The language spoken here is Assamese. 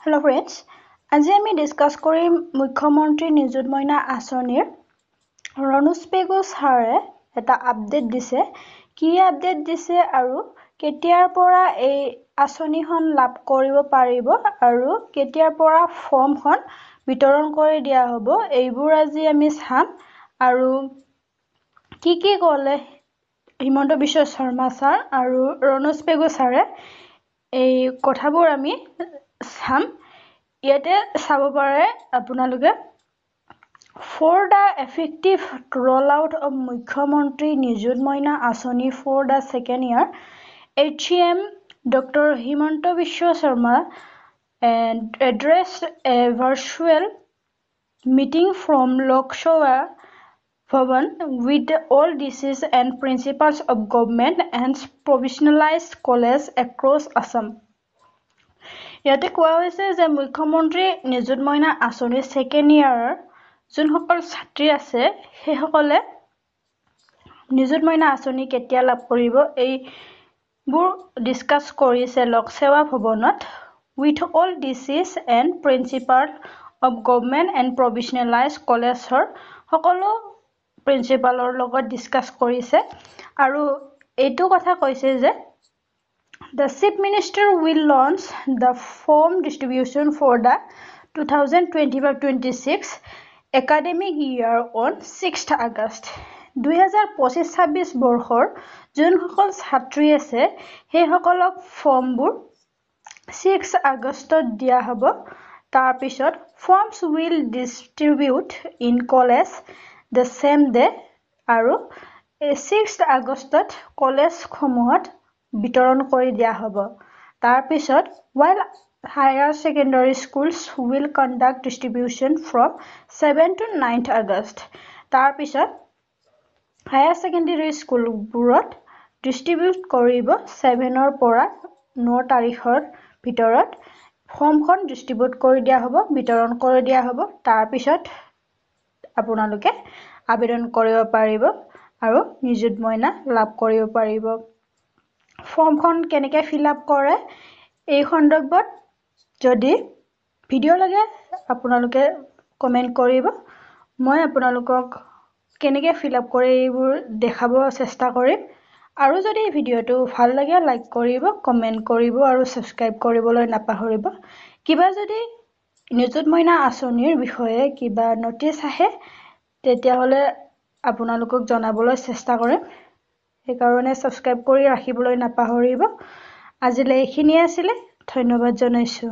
Hello friends, আজি আমি ডিসকাস কৰিম মুখ্যমন্ত্ৰী নিযুত মইনা আঁচনিৰ ৰণোজ পেগু ছাৰে এটা আপডেট দিছে কি আপডেট দিছে আৰু কেতিয়াৰ পৰা এই আঁচনিখন লাভ কৰিব পাৰিব আৰু কেতিয়াৰ পৰা ফৰ্মখন বিতৰণ কৰি দিয়া হ'ব এইবোৰ আজি আমি চাম আৰু কি ক'লে হিমন্ত বিশ্ব শৰ্মা ছাৰ আৰু ৰণোজ পেগু ছাৰে এই কথাবোৰ আমি চাম ইয়াতে চাব পাৰে আপোনালোকে for the effective rollout of Mukhyamantri Nijut Moina Asani for the second year HCM Dr. Himanta Biswa Sharma and addressed a virtual meeting from Lok Sabha Bhavan with all DCs and principals of government and provisionalized colleges across Assam. ইয়াতে কোৱা হৈছে যে মুখ্যমন্ত্ৰী নিযুত মইনা আঁচনি সেকেন্ড ইয়াৰৰ যোনসকল ছাত্ৰী আছে সেইসকলে নিযুত মইনা আঁচনি কেতিয়া লাভ কৰিব এইবোৰ ডিসকাস কৰিছে লোকসেৱা ভৱনত with all DCs and principal of government and provisionalized collegeৰ সকলো প্ৰিন্সিপালৰ লগত ডিসকাস কৰিছে আৰু এইটো কথা কৈছে যে The Chief Minister will launch the form distribution for the 2025-26 academic year on 6th August. 2025-26 বৰ্ষৰ যোনসকল ছাত্ৰী আছে সেইসকলক ফৰ্মবোৰ 6 আগষ্টত দিয়া হ'ব তাৰ পিছত forms will distribute in college the same day আৰু 6th আগষ্টত কলেজ সমূহত বিতৰণ কৰি দিয়া হ'ব তাৰ পিছত while higher secondary schools will conduct distribution from 7 to 9th August তাৰ পিছত higher secondary school বোৰত distribute কৰিব 7 পৰা 9 তাৰিখৰ ভিতৰত ফৰ্মখন distribute কৰি দিয়া হ'ব বিতৰণ কৰি দিয়া হ'ব তাৰ পিছত আপোনালোকে আবেদন কৰিব পাৰিব আৰু নিযুত মইনা লাভ কৰিব পাৰিব ফৰ্মখন কেনেকৈ ফিল আপ কৰে এই সন্দৰ্ভত যদি ভিডিও লাগে আপোনালোকে কমেন্ট কৰিব মই আপোনালোকক কেনেকৈ ফিল আপ কৰে এইবোৰ দেখাব চেষ্টা কৰিম আৰু যদি ভিডিওটো ভাল লাগে লাইক কৰিব কমেন্ট কৰিব আৰু সাবস্ক্ৰাইব কৰিবলৈ নাপাহৰিব কিবা যদি নিযুত মইনা আঁচনিৰ বিষয়ে কিবা নটিচ আহে তেতিয়া হলে আপোনালোকক জনাবলৈ চেষ্টা কৰিম সেইকাৰণে সাবস্ক্ৰাইব কৰি ৰাখিবলৈ নাপাহৰিব আজিলৈ এইখিনি আছিল ধন্যবাদ জনাইছো